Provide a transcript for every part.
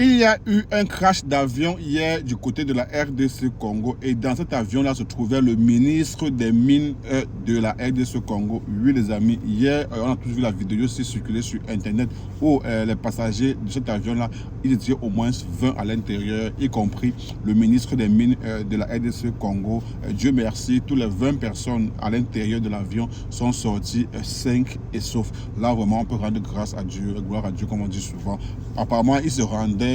Il y a eu un crash d'avion hier du côté de la RDC Congo et dans cet avion-là se trouvait le ministre des Mines de la RDC Congo. Oui les amis, hier on a tous vu la vidéo aussi circuler sur internet où les passagers de cet avion-là, ils étaient au moins 20 à l'intérieur, y compris le ministre des Mines de la RDC Congo. Dieu merci, tous les 20 personnes à l'intérieur de l'avion sont sorties 5 et sauf. Là vraiment on peut rendre grâce à Dieu, gloire à Dieu comme on dit souvent. Apparemment ils se rendaient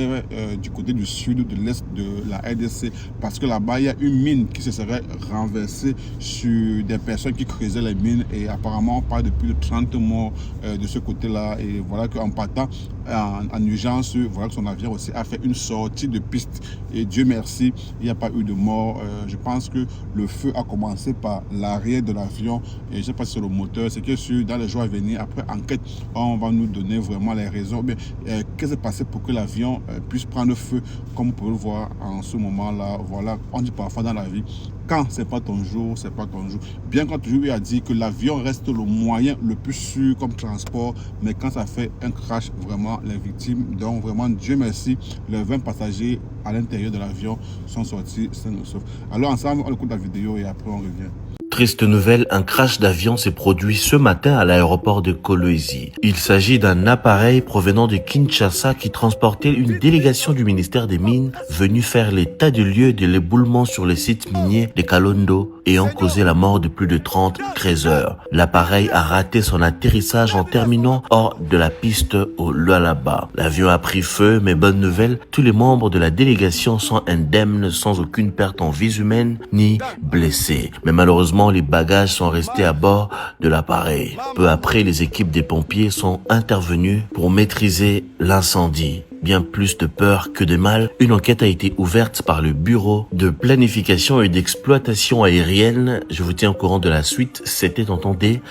du côté du sud ou de l'est de la RDC parce que là-bas il y a une mine qui se serait renversée sur des personnes qui creusaient les mines et apparemment on parle de plus de 30 morts de ce côté-là et voilà qu'en partant en urgence, voilà que son avion aussi a fait une sortie de piste et Dieu merci, il n'y a pas eu de mort. Je pense que le feu a commencé par l'arrière de l'avion et je ne sais pas si c'est le moteur, c'est que sur, dans les jours à venir, après enquête, on va nous donner vraiment les raisons. Qu'est-ce qui s'est passé pour que l'avion puisse prendre feu, comme vous pouvez le voir en ce moment-là. Voilà, on dit parfois dans la vie, quand c'est pas ton jour, c'est pas ton jour. Bien qu'on toujours eu à dire que l'avion reste le moyen le plus sûr comme transport, mais quand ça fait un crash, vraiment les victimes, donc vraiment Dieu merci, les 20 passagers à l'intérieur de l'avion sont sortis sains et saufs. Alors ensemble, on écoute la vidéo et après on revient. Triste nouvelle, un crash d'avion s'est produit ce matin à l'aéroport de Kolwezi. Il s'agit d'un appareil provenant de Kinshasa qui transportait une délégation du ministère des Mines venue faire l'état de lieu de l'éboulement sur le site minier de Kalondo ayant causé la mort de plus de 30 creuseurs. L'appareil a raté son atterrissage en terminant hors de la piste au Lualaba. L'avion a pris feu, mais bonne nouvelle, tous les membres de la délégation sont indemnes sans aucune perte en vies humaines ni blessés. Mais malheureusement, les bagages sont restés à bord de l'appareil. Peu après, les équipes des pompiers sont intervenues pour maîtriser l'incendie. Bien plus de peur que de mal, une enquête a été ouverte par le Bureau de planification et d'exploitation aérienne. Je vous tiens au courant de la suite. C'était entendé.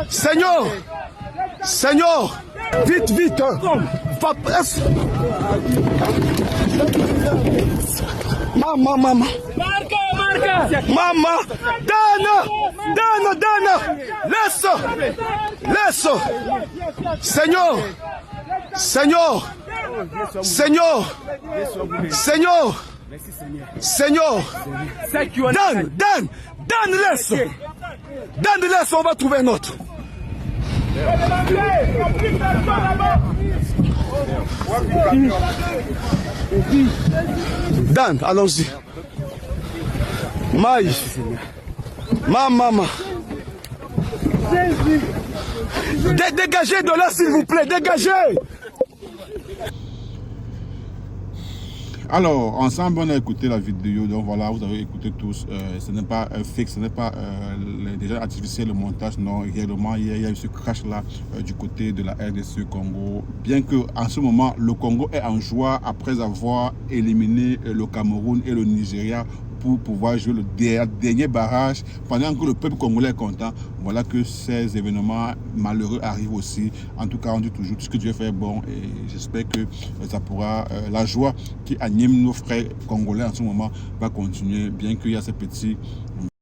Seigneur! Seigneur! Vite, vite! Maman! Maman! Dana! Laisse! Seigneur! Dan, laisse! On va trouver un autre. Dan, allons-y. Maï. Maman. Dégagez de là, s'il vous plaît, dégagez. Alors, ensemble, on a écouté la vidéo, donc voilà, vous avez écouté tous. Ce n'est pas un fake, ce n'est pas déjà artificiel le montage, non, réellement, il y a eu ce crash-là du côté de la RDC Congo. Bien que en ce moment, le Congo est en joie après avoir éliminé le Cameroun et le Nigeria pour pouvoir jouer le dernier barrage, pendant que le peuple congolais est content. Voilà que ces événements malheureux arrivent aussi. En tout cas, on dit toujours tout ce que Dieu fait bon et j'espère que ça pourra, la joie qui anime nos frères congolais en ce moment va continuer, bien qu'il y a ces petits